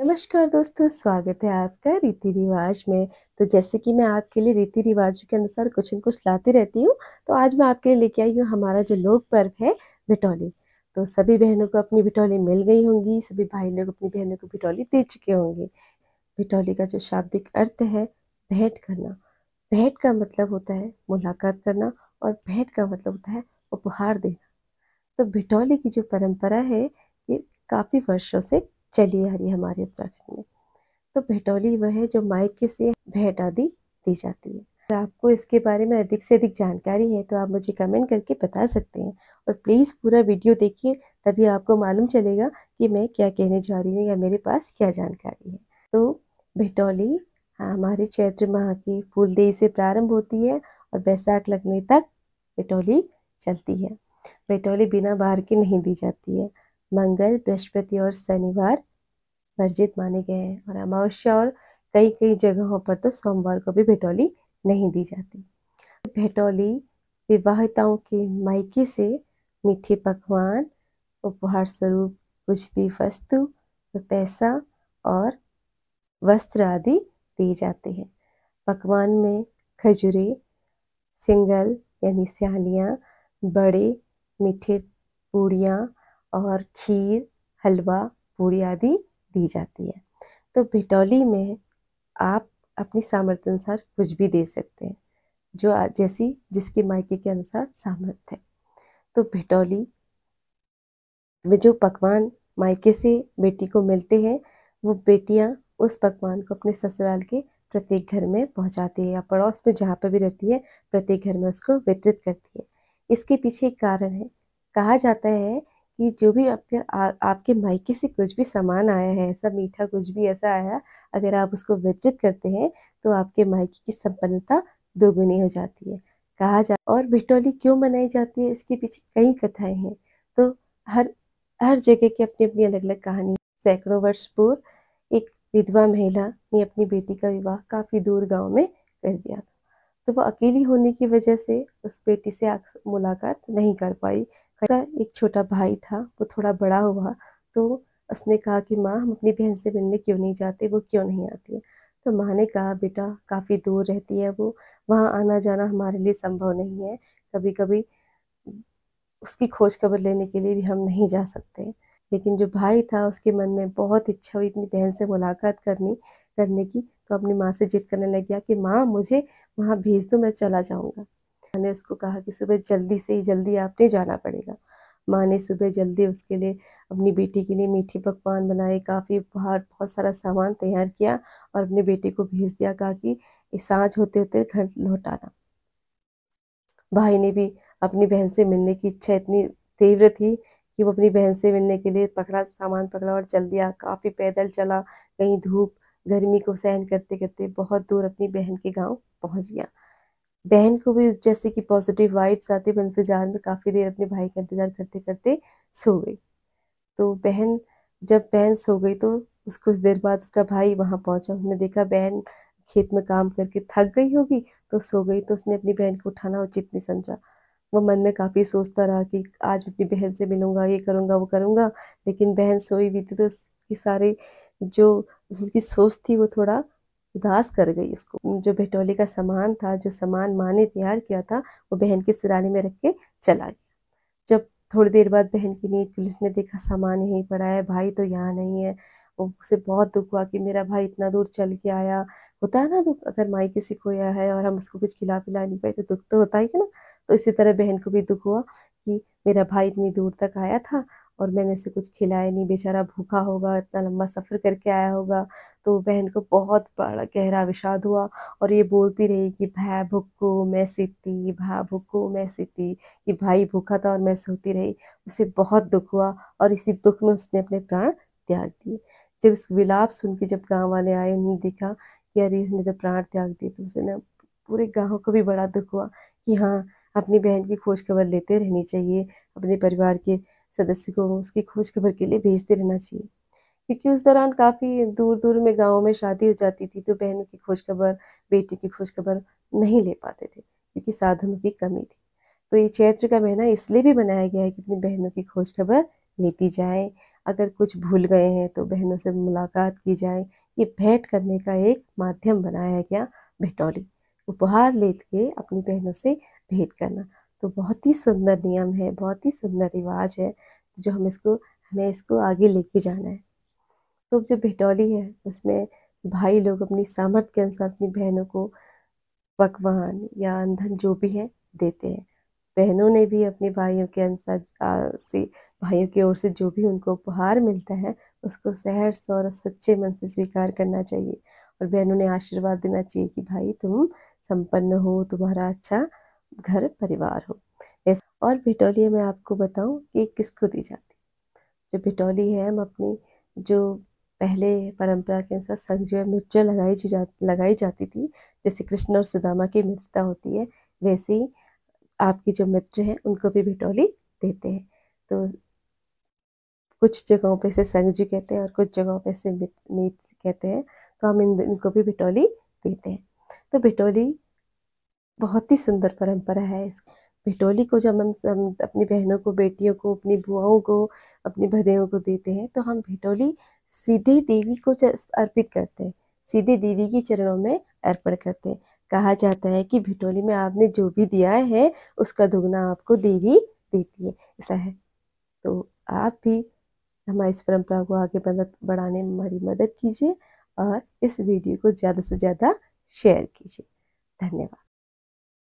नमस्कार दोस्तों, स्वागत है आपका रीति रिवाज में। तो जैसे कि मैं आपके लिए रीति रिवाजों के अनुसार कुछ न कुछ लाती रहती हूँ, तो आज मैं आपके लिए लेके आई हूँ हमारा जो लोक पर्व है बिटौली। तो सभी बहनों को अपनी बिटौली मिल गई होंगी, सभी भाई लोग अपनी बहनों को बिटौली दे चुके होंगे। बिटौली का जो शाब्दिक अर्थ है भेंट करना। भेंट का मतलब होता है मुलाकात करना और भेंट का मतलब होता है उपहार देना। तो बिटौली की जो परंपरा है ये काफ़ी वर्षों से चली आ रही है हमारे उत्तराखंड में। तो भटौली वह है जो मायके से भेंट आदि दी जाती है। अगर आपको इसके बारे में अधिक से अधिक जानकारी है तो आप मुझे कमेंट करके बता सकते हैं और प्लीज़ पूरा वीडियो देखिए, तभी आपको मालूम चलेगा कि मैं क्या कहने जा रही हूँ या मेरे पास क्या जानकारी है। तो भटौली हमारे चैत्र माह की फूलदेई से प्रारंभ होती है और बैसाख लगने तक भटौली चलती है। भटौली बिना बाहर के नहीं दी जाती है। मंगल, बृहस्पति और शनिवार वर्जित माने गए हैं और अमावस्या और कई कई जगहों पर तो सोमवार को भी भटौली नहीं दी जाती। भटौली विवाहिताओं के मायके से मीठे पकवान, उपहार स्वरूप कुछ भी वस्तु, पैसा और वस्त्र आदि दिए जाते हैं। पकवान में खजूरे, सिंगल यानी स्यालियाँ, बड़े मीठे पूड़ियाँ और खीर, हलवा, पूड़ी आदि दी जाती है। तो भटौली में आप अपनी सामर्थ्य अनुसार कुछ भी दे सकते हैं, जो जैसी जिसके मायके के अनुसार सामर्थ्य है। तो भटौली में जो पकवान मायके से बेटी को मिलते हैं, वो बेटियां उस पकवान को अपने ससुराल के प्रत्येक घर में पहुंचाती है या पड़ोस में जहाँ पर भी रहती है, प्रत्येक घर में उसको वितरित करती है। इसके पीछे एक कारण है। कहा जाता है कि जो भी आपके मायके से कुछ भी सामान आया है, ऐसा मीठा कुछ भी ऐसा आया, अगर आप उसको वितरित करते हैं तो आपके मायके की संपन्नता दोगुनी हो जाती है। कहा जा और भटौली क्यों मनाई जाती है, इसके पीछे कई कथाएं हैं। तो हर हर जगह की अपनी अपनी अलग अलग कहानी। सैकड़ों वर्ष पूर्व एक विधवा महिला ने अपनी बेटी का विवाह काफी दूर गांव में कर दिया था। तो वो अकेली होने की वजह से उस बेटी से मुलाकात नहीं कर पाई। उसका एक छोटा भाई था, वो थोड़ा बड़ा हुआ तो उसने कहा कि माँ, हम अपनी बहन से मिलने क्यों नहीं जाते, वो क्यों नहीं आती है। तो माँ ने कहा, बेटा काफ़ी दूर रहती है वो, वहाँ आना जाना हमारे लिए संभव नहीं है, कभी कभी उसकी खोज खबर लेने के लिए भी हम नहीं जा सकते। लेकिन जो भाई था उसके मन में बहुत इच्छा हुई अपनी बहन से मुलाकात करने की, तो अपनी माँ से जिद करने लग गया कि माँ, मुझे वहाँ भेज दो, मैं चला जाऊँगा। मैंने उसको कहा कि सुबह जल्दी से ही जल्दी आपने जाना पड़ेगा। माँ ने सुबह जल्दी उसके लिए अपनी बेटी के लिए मीठे पकवान बनाए, काफ़ी उपहार, बहुत सारा सामान तैयार किया और अपनी बेटी को भेज दिया, कहा कि साँझ होते होते घर लौट आना। भाई ने भी अपनी बहन से मिलने की इच्छा इतनी तीव्र थी कि वो अपनी बहन से मिलने के लिए सामान पकड़ा और चल दिया। काफ़ी पैदल चला, कहीं धूप गर्मी को सहन करते करते बहुत दूर अपनी बहन के गांव पहुंच गया। बहन को भी जैसे कि पॉजिटिव वाइब्स आती, वो इंतजार में काफ़ी देर अपने भाई का इंतजार करते करते सो गई। तो जब बहन सो गई तो कुछ देर बाद उसका भाई वहां पहुंचा। उसने देखा बहन खेत में काम करके थक गई होगी तो सो गई, तो उसने अपनी बहन को उठाना उचित नहीं समझा। वो मन में काफ़ी सोचता रहा कि आज अपनी बहन से मिलूंगा, ये करूंगा वो करूंगा, लेकिन बहन सोई हुई थी तो उसकी सारी जो उसकी सोच थी वो थोड़ा उदास कर गई उसको। जो भटोली का सामान था, जो सामान माँ ने तैयार किया था, वो बहन के सिराने में रख के चला गया। जब थोड़ी देर बाद बहन की नींद खुली, उसने देखा सामान यहीं पड़ा है, भाई तो यहाँ नहीं है। उसे बहुत दुख हुआ कि मेरा भाई इतना दूर चल के आया। होता है ना दुख, अगर माई किसी को आया है और हम उसको कुछ खिला पिला नहीं पाए तो दुख तो होता ही है ना। तो इसी तरह बहन को भी दुख हुआ कि मेरा भाई इतनी दूर तक आया था और मैंने उसे कुछ खिलाया नहीं, बेचारा भूखा होगा, इतना लंबा सफ़र करके आया होगा। तो बहन को बहुत बड़ा गहरा विषाद हुआ और ये बोलती रही कि भै भुक्को मैं सिती, भा भुक्को मैं सिती, कि भाई भूखा था और मैं सोती रही। उसे बहुत दुख हुआ और इसी दुख में उसने अपने प्राण त्याग दिए। जब इस विलाप सुन के जब गाँव वाले आए, उन्होंने देखा कि अरे इसने तो प्राण त्याग दिए, तो उसे ना पूरे गाँव को भी बड़ा दुख हुआ कि हाँ, अपनी बहन की खोज खबर लेते रहनी चाहिए, अपने परिवार के सदस्य को उसकी खोज खबर के लिए भेजते रहना चाहिए। क्योंकि उस दौरान काफ़ी दूर-दूर में गाँव में शादी हो जाती थी, तो बहनों की खोज खबर, बेटी की खोज खबर नहीं ले पाते थे, क्योंकि साधनों की कमी थी। तो ये चैत्र का महीना इसलिए भी बनाया गया है कि अपनी बहनों की खोज खबर लेती जाए, अगर कुछ भूल गए हैं तो बहनों से मुलाकात की जाए। ये भेंट करने का एक माध्यम बनाया गया भटोली, उपहार लेके अपनी बहनों से भेंट करना। तो बहुत ही सुंदर नियम है, बहुत ही सुंदर रिवाज है, जो हमें इसको आगे लेके जाना है। तो जो भटोली है उसमें भाई लोग अपनी सामर्थ्य के अनुसार अपनी बहनों को पकवान या ईंधन जो भी है देते हैं। बहनों ने भी अपने भाइयों के अनुसार से भाइयों की ओर से जो भी उनको उपहार मिलता है उसको सहर्ष और सच्चे मन से स्वीकार करना चाहिए। और बहनों ने आशीर्वाद देना चाहिए कि भाई तुम संपन्न हो, तुम्हारा अच्छा घर परिवार हो। और भटोलिया मैं आपको बताऊं कि किसको दी जाती है। जो भटोली है हम अपनी जो पहले परंपरा के अनुसार संजोया मिर्चा लगाई जाती थी, जैसे कृष्ण और सुदामा की मित्रता होती है, वैसे ही आपकी जो मित्र हैं उनको भी भटोली देते हैं। तो कुछ जगहों पे इसे संगजी कहते हैं और कुछ जगहों पे इसे मीत कहते हैं। तो हम इनको भी भटोली देते हैं। तो भटोली बहुत ही सुंदर परंपरा है। इस भटोली को जब हम अपनी बहनों को, बेटियों को, अपनी बुआओं को, अपनी भदेयों को देते हैं तो हम भटोली सीधे देवी को अर्पित करते हैं, सीधे देवी के चरणों में अर्पण करते हैं। कहा जाता है कि भटोली में आपने जो भी दिया है उसका दुगना आपको देवी देती है, ऐसा है। तो आप भी हमारी इस परंपरा को आगे बढ़ाने में हमारी मदद कीजिए और इस वीडियो को ज़्यादा से ज़्यादा शेयर कीजिए। धन्यवाद।